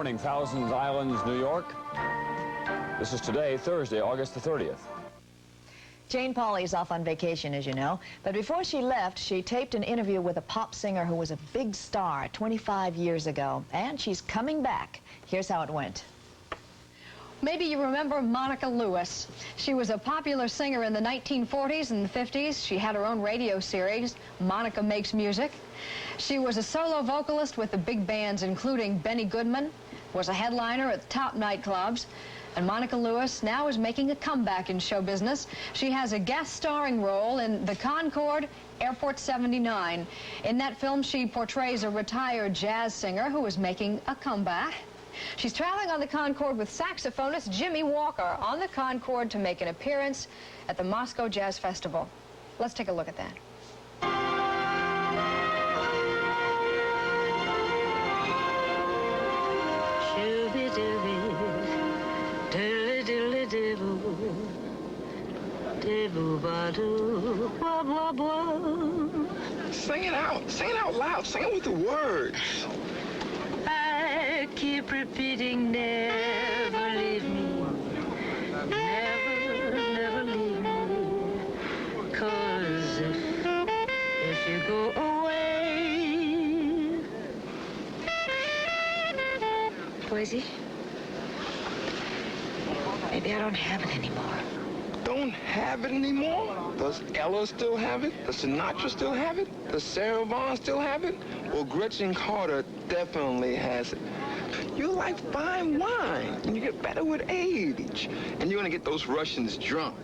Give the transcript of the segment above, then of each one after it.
morning, Thousand Islands, New York. This is today, Thursday, August the 30th. Jane Pauley is off on vacation, as you know, but before she left, she taped an interview with a pop singer who was a big star 25 years ago, and she's coming back. Here's how it went. Maybe you remember Monica Lewis. She was a popular singer in the 1940s and the 50s. She had her own radio series, Monica Makes Music. She was a solo vocalist with the big bands, including Benny Goodman, was a headliner at the top nightclubs. And Monica Lewis now is making a comeback in show business. She has a guest starring role in The Concorde, Airport 79. In that film, she portrays a retired jazz singer who is making a comeback. She's traveling on the Concorde with saxophonist Jimmy Walker on the Concorde to make an appearance at the Moscow Jazz Festival. Let's take a look at that. Sing it out loud, sing it with the words. I keep repeating, never leave me, never leave me, 'cause if you go away, Boise, maybe I don't have it anymore. Don't have it anymore? Does Ella still have it? Does Sinatra still have it? Does Sarah Vaughan still have it? Well, Gretchen Carter definitely has it. You like fine wine, and you get better with age. And you're gonna get those Russians drunk.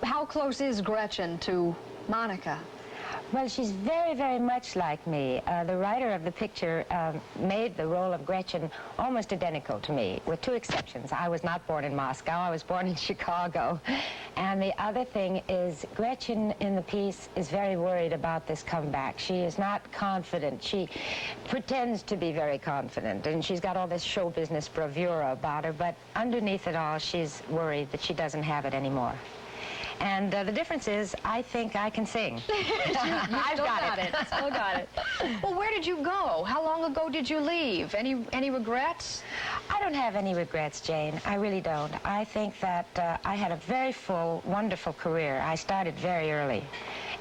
How close is Gretchen to Monica? Well, she's very, very much like me. The writer of the picture made the role of Gretchen almost identical to me, with two exceptions. I was not born in Moscow. I was born in Chicago. And the other thing is Gretchen in the piece is very worried about this comeback. She is not confident. She pretends to be very confident, and she's got all this show business bravura about her, but underneath it all, she's worried that she doesn't have it anymore. And the difference is, I think I can sing. I've got it. Still got it. Well, where did you go? How long ago did you leave? Any regrets? I don't have any regrets, Jane. I really don't. I think that I had a very full, wonderful career. I started very early.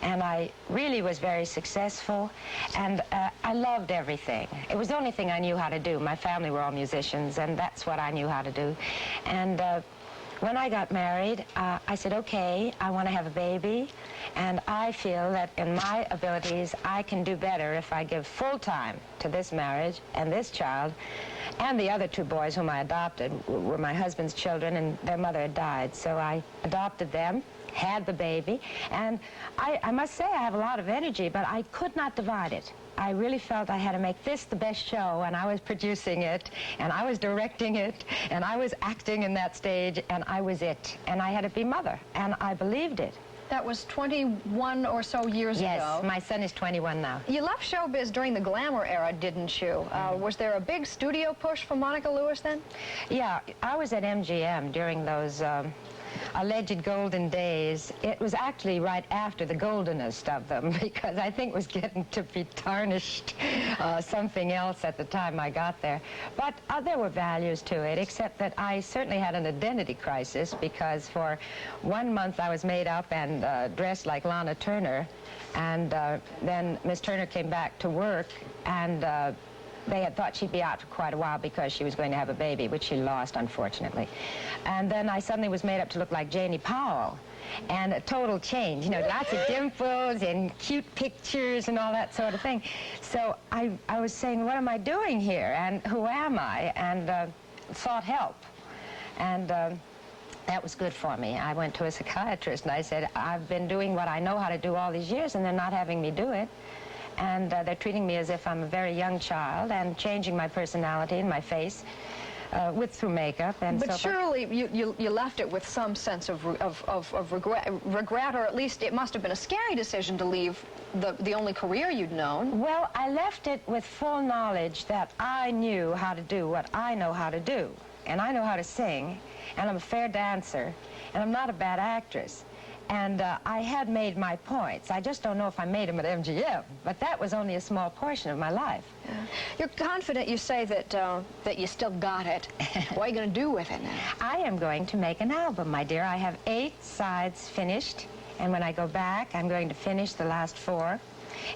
And I really was very successful, and I loved everything. It was the only thing I knew how to do. My family were all musicians, and that's what I knew how to do. And when I got married, I said, okay, I want to have a baby, and I feel that in my abilities, I can do better if I give full time to this marriage and this child, and the other two boys whom I adopted were my husband's children, and their mother had died, so I adopted them, had the baby, and I must say I have a lot of energy, but I could not divide it. I really felt I had to make this the best show, and I was producing it, and I was directing it, and I was acting in that stage, and I was it. And I had to be mother, and I believed it. That was 21 or so years ago. Yes, my son is 21 now. You left showbiz during the glamour era, didn't you? Was there a big studio push for Monica Lewis then? Yeah, I was at MGM during those alleged golden days. It was actually right after the goldenest of them, because I think it was getting to be tarnished something else at the time I got there. But there were values to it, except that I certainly had an identity crisis, because for 1 month I was made up and dressed like Lana Turner, and then Miss Turner came back to work, and they had thought she'd be out for quite a while because she was going to have a baby, which she lost, unfortunately. And then I suddenly was made up to look like Janie Powell. And a total change, you know, lots of dimples and cute pictures and all that sort of thing. So I was saying, what am I doing here? And who am I? And sought help. And that was good for me. I went to a psychiatrist and I said, I've been doing what I know how to do all these years, and they're not having me do it. And they're treating me as if I'm a very young child, and changing my personality and my face through makeup and so But surely you left it with some sense of regret, or at least it must have been a scary decision to leave the only career you'd known. Well, I left it with full knowledge that I knew how to do what I know how to do. And I know how to sing, and I'm a fair dancer, and I'm not a bad actress. And I had made my points. I just don't know if I made them at MGM, but that was only a small portion of my life. Yeah. You're confident, you say, that you still got it. What are you going to do with it now? I am going to make an album, my dear. I have 8 sides finished, and when I go back, I'm going to finish the last 4.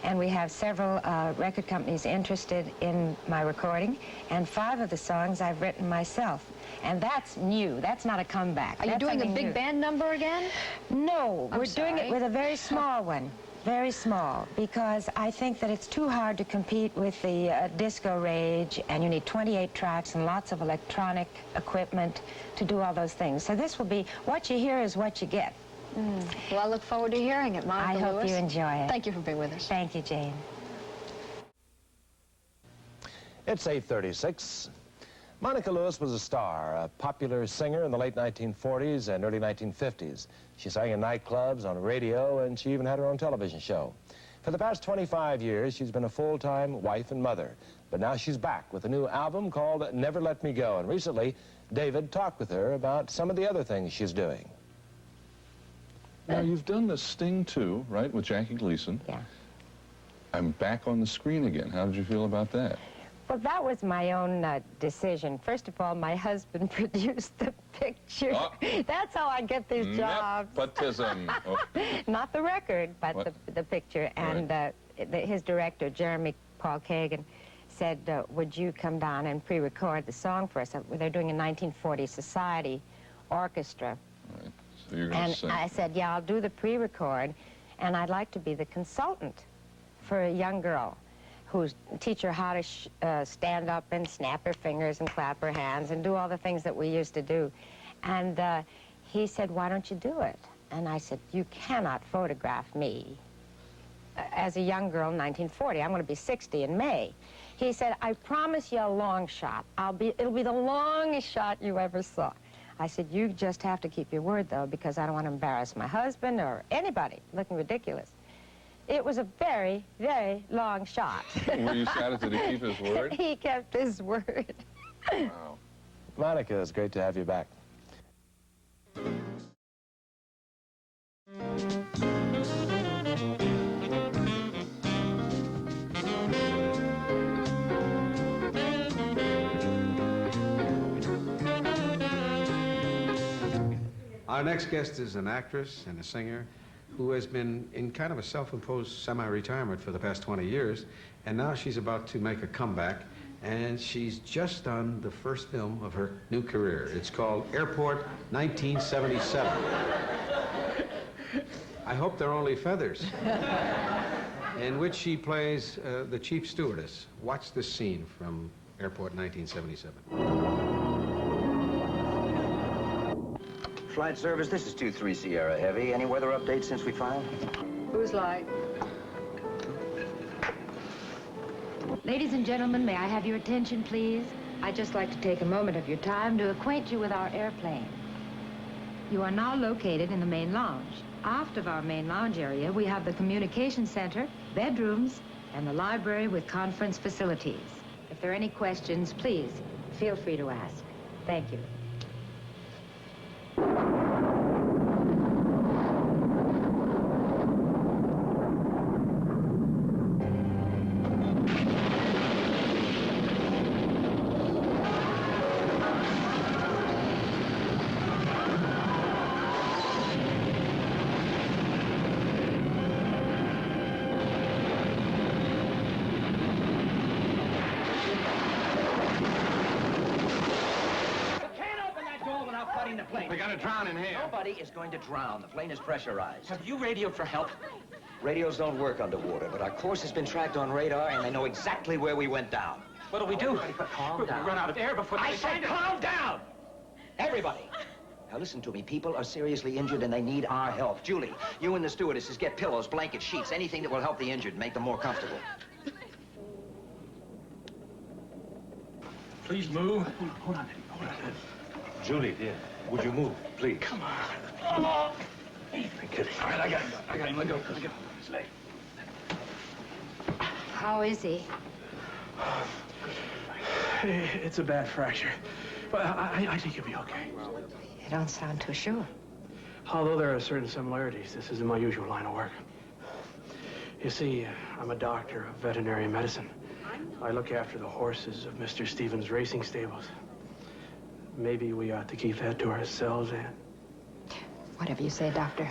And we have several record companies interested in my recording, and 5 of the songs I've written myself. And that's new. That's not a comeback. Are you doing a big band number again? No, I'm we're doing it with a very small one. Very small, because I think that it's too hard to compete with the disco rage, and you need 28 tracks and lots of electronic equipment to do all those things. So this will be, what you hear is what you get. Well, I look forward to hearing it, Monica I hope Lewis. you enjoy it. Thank you for being with us. Thank you, Jane. It's 8:36. Monica Lewis was a star, a popular singer in the late 1940s and early 1950s. She sang in nightclubs, on radio, and she even had her own television show. For the past 25 years, she's been a full-time wife and mother. But now she's back with a new album called Never Let Me Go. And recently, David talked with her about some of the other things she's doing. Now, you've done the Sting 2, right, with Jackie Gleason. Yeah. I'm back on the screen again. How did you feel about that? Well, that was my own decision. First of all, my husband produced the picture. Oh. That's how I get these jobs. Nepotism. Oh. Not the record, but the picture. And his director, Jeremy Paul Kagan, said, would you come down and pre-record the song for us? They're doing a 1940 Society orchestra. Right. So you're going to sing. And I said, yeah, I'll do the pre-record, and I'd like to be the consultant for a young girl who's teach her how to stand up and snap her fingers and clap her hands and do all the things that we used to do. And he said, why don't you do it? And I said, you cannot photograph me as a young girl in 1940. I'm going to be 60 in May. He said, I promise you a long shot. It'll be the longest shot you ever saw. I said, you just have to keep your word, though, because I don't want to embarrass my husband or anybody looking ridiculous. It was a very, very long shot. Were you sad? Did he keep his word? He kept his word. Wow. Monica, it's great to have you back. Our next guest is an actress and a singer who has been in kind of a self-imposed semi-retirement for the past 20 years, and now she's about to make a comeback, and she's just done the first film of her new career. It's called Airport 1977. I hope they're only feathers. In which she plays the chief stewardess. Watch this scene from Airport 1977. Flight service, this is 23 Sierra Heavy. Any weather updates since we filed? Who's like? Ladies and gentlemen, may I have your attention, please? I'd just like to take a moment of your time to acquaint you with our airplane. You are now located in the main lounge. Aft of our main lounge area, we have the communication center, bedrooms, and the library with conference facilities. If there are any questions, please feel free to ask. Thank you. We got to drown in here. Nobody is going to drown. The plane is pressurized. Have you radioed for help? Radios don't work underwater, but our course has been tracked on radar, and they know exactly where we went down. What do we do? Calm down. Run out of air before I said calm down! Everybody! Now listen to me. People are seriously injured, and they need our help. Julie, you and the stewardesses get pillows, blankets, sheets, anything that will help the injured and make them more comfortable. Please move. Hold on. Julie, dear, would you move, please? Come on. Oh. All right, I got him. Let go. His leg. How is he? It's a bad fracture, but I think he'll be okay. You don't sound too sure. Although there are certain similarities, this isn't my usual line of work. You see, I'm a doctor of veterinary medicine. I look after the horses of Mr. Stevens' racing stables. Maybe we ought to keep that to ourselves, Anne. Whatever you say, Doctor.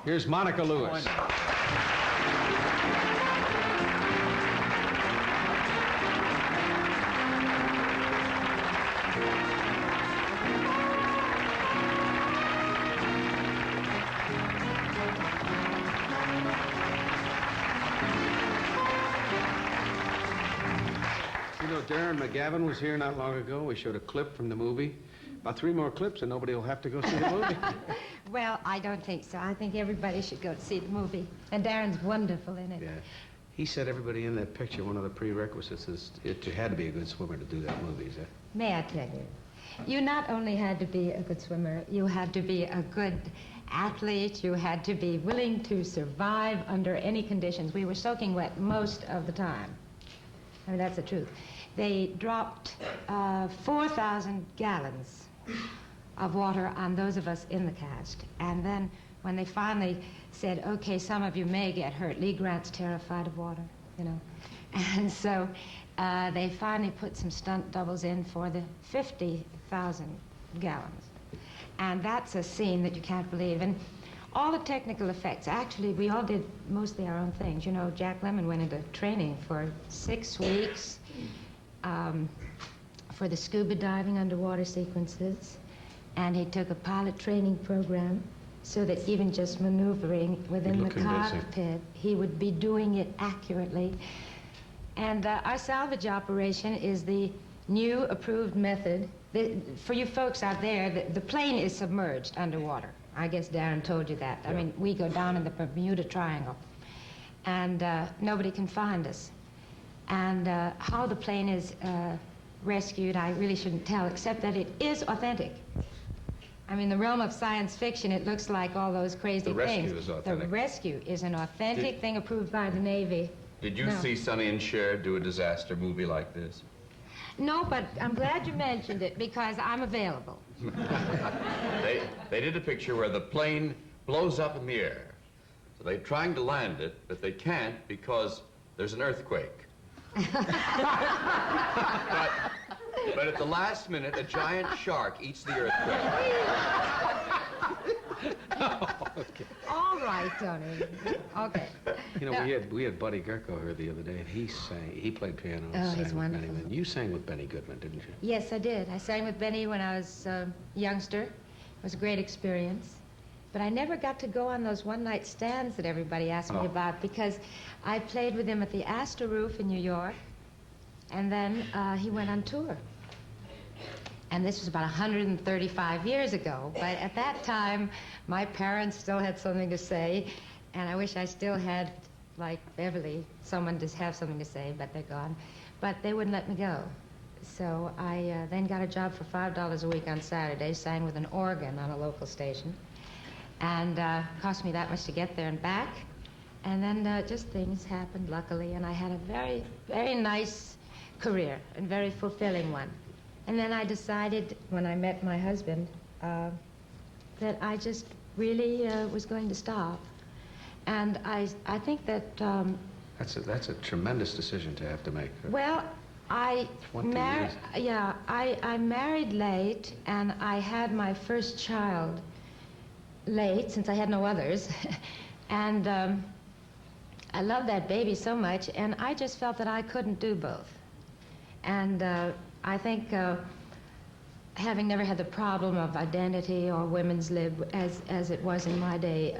Here's Monica Lewis. You know, Darren McGavin was here not long ago. We showed a clip from the movie. About 3 more clips and nobody will have to go see the movie. Well, I don't think so. I think everybody should go to see the movie. And Darren's wonderful in it. Yeah. He said everybody in that picture, one of the prerequisites is you had to be a good swimmer to do that movie, is that? May I tell you, you not only had to be a good swimmer, you had to be a good athlete, you had to be willing to survive under any conditions. We were soaking wet most of the time. I mean, that's the truth. They dropped 4,000 gallons of water on those of us in the cast. And then when they finally said, okay, some of you may get hurt, Lee Grant's terrified of water, you know. And so they finally put some stunt doubles in for the 50,000 gallons. And that's a scene that you can't believe. And all the technical effects, actually, we all did mostly our own things. You know, Jack Lemmon went into training for 6 weeks for the scuba diving underwater sequences. And he took a pilot training program so that even just maneuvering within the cockpit, he would be doing it accurately. And our salvage operation is the new approved method. For you folks out there, the plane is submerged underwater. I guess Darren told you that. Yeah. I mean, we go down in the Bermuda Triangle, and nobody can find us. And how the plane is rescued, I really shouldn't tell, except that it is authentic. I mean, the realm of science fiction, it looks like all those crazy things. The rescue is authentic. The rescue is an authentic thing approved by the Navy. Did you see Sonny and Cher do a disaster movie like this? No, but I'm glad you mentioned it because I'm available. They did a picture where the plane blows up in the air. So they're trying to land it, but they can't because there's an earthquake. But at the last minute, a giant shark eats the earthquake. Okay. All right, Tony. Okay. You know, we had Buddy Gerko here the other day, and he sang. He played piano and sang he's with wonderful. Benny Goodman. You sang with Benny Goodman, didn't you? Yes, I did. I sang with Benny when I was a youngster. It was a great experience. But I never got to go on those one-night stands that everybody asked me about because I played with him at the Astor Roof in New York, and then he went on tour. And this was about 135 years ago. But at that time, my parents still had something to say, and I wish I still had, like Beverly, someone to have something to say, but they're gone. But they wouldn't let me go. So I then got a job for $5 a week on Saturday, sang with an organ on a local station. And it cost me that much to get there and back. And then just things happened, luckily, and I had a very, very nice career, and very fulfilling one. And then I decided, when I met my husband, that I just really was going to stop. And I think that... That's a tremendous decision to have to make. Well, I married late, and I had my first child late, since I had no others. And I loved that baby so much, and I just felt that I couldn't do both. And I think having never had the problem of identity or women's lib as it was in my day,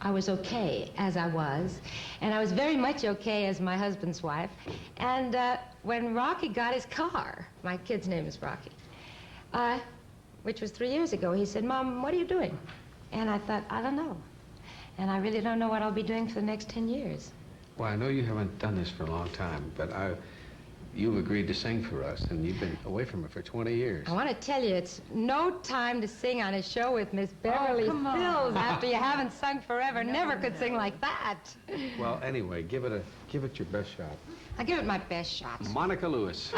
I was okay as I was. And I was very much okay as my husband's wife. And when Rocky got his car, my kid's name is Rocky, which was 3 years ago, he said, "Mom, what are you doing?" And I thought, I don't know. And I really don't know what I'll be doing for the next 10 years. Well, I know you haven't done this for a long time, but you've agreed to sing for us, and you've been away from it for 20 years. I want to tell you, it's no time to sing on a show with Miss Beverly Sills after you haven't sung forever. Never could sing like that. Well, anyway, give it your best shot. I'll give it my best shot. Monica Lewis.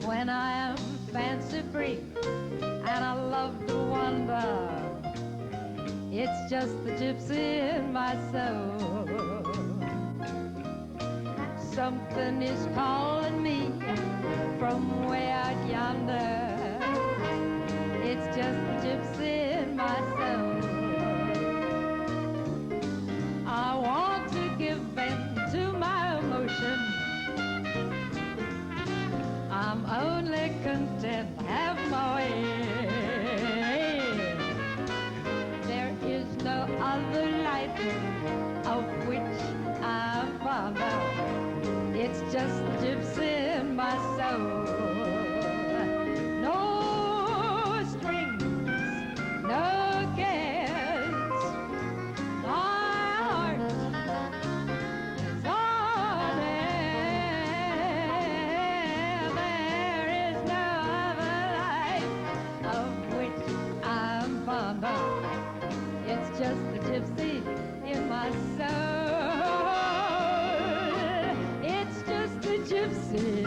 When I am fancy free and I love to wander, it's just the gypsy in my soul. Something is calling me from way out yonder. It's just the gypsy in my soul. I want to give vent to my emotion. I'm only content to have my way. There is no other life of which I'm fond of. It's just the gypsy in my soul. No strings, no cares. My heart is on air. There is no other life of which I'm fond of. It's just the gypsy in my soul. It's just the gypsy.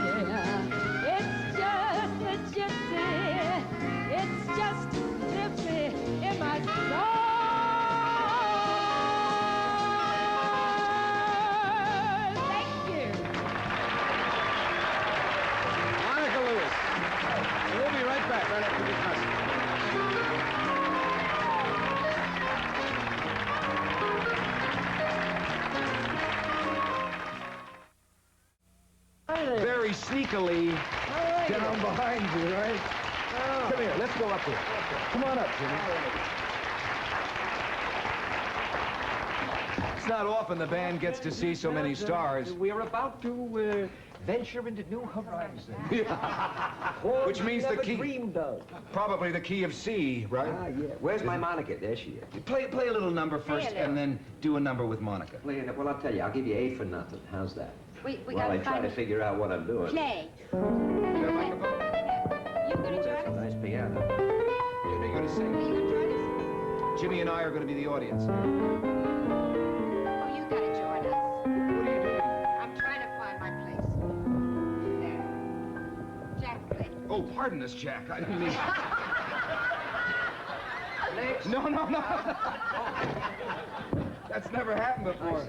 It's just the gypsy. It's just the gypsy in my soul. Thank you. Monica Lewis. We'll be right back right after this message. Very sneakily down behind you, right? Come here, let's go up here. Come on up, Jimmy. It's not often the band gets to see so many stars. We're about to venture into new horizons. Which means the key. Dreamed of. Probably the key of C, right? Ah, yeah. Where's my Monica? There she is. Play a little number first, and then do a number with Monica. Well, I'll tell you, I'll give you 8 for nothing. How's that? We While gotta I try find to figure out what I'm doing. play. You gonna join That's a us? nice piano. Jimmy, you're going to sing. Are you gonna join us? Jimmy and I are going to be the audience. Oh, you gotta join us. What are you doing? I'm trying to find my place. There. Jack, play. Oh, pardon us, Jack. I didn't mean... No. That's never happened before.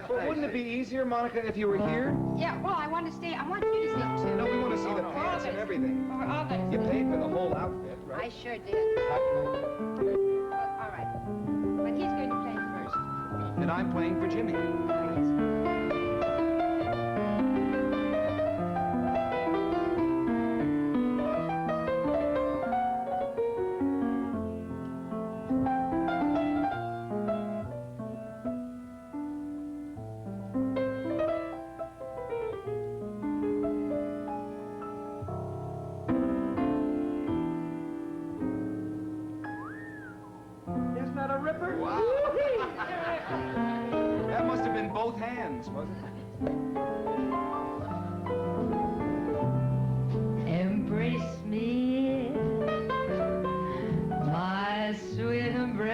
But wouldn't it be easier, Monica, if you were here? Yeah, well, I want to stay. I want you to sing too. No, we want to see the pants and everything. We're all gonna You sing. paid for the whole outfit, I right? sure did. All right. But he's going to play first. And I'm playing for Jimmy. Isn't that a ripper? Wow. That must have been both hands, wasn't it? Embrace me, my sweet embrace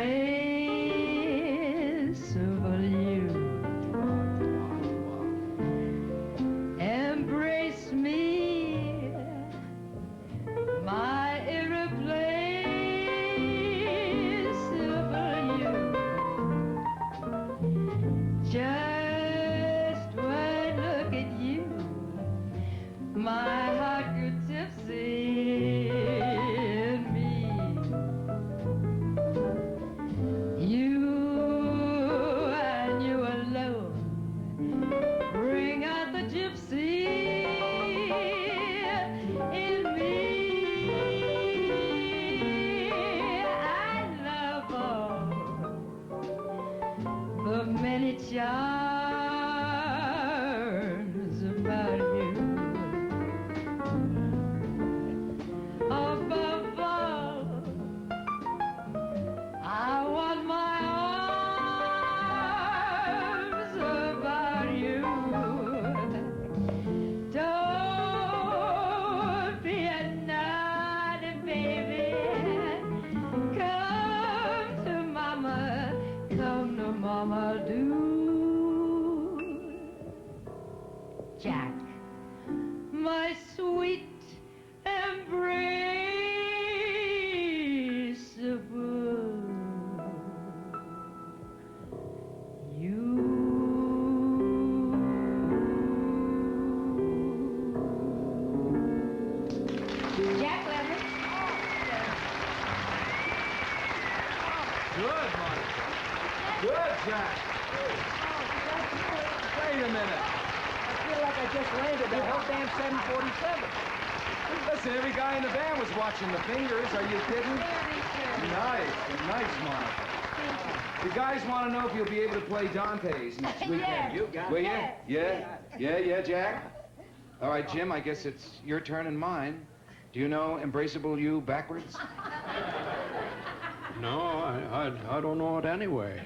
of you. Embrace me, my irreplaceable you. Just when I look at you, my heart grew tipsy in me. You and you alone bring out the gypsy in me. I love all the many charms about you. Above all, I want my arms about you. Don't be a naughty baby. Come to mama Good, Monica. Good, Jack. Wait a minute. I feel like I just landed the whole damn 747. Listen, every guy in the band was watching the fingers. Are you kidding? Nice. Nice, Monica. The guys want to know if you'll be able to play Dante's next weekend. Yeah. You got it. Will you? Yeah, Jack? All right, Jim, I guess it's your turn and mine. Do you know Embraceable You backwards? No, I don't know it anyway.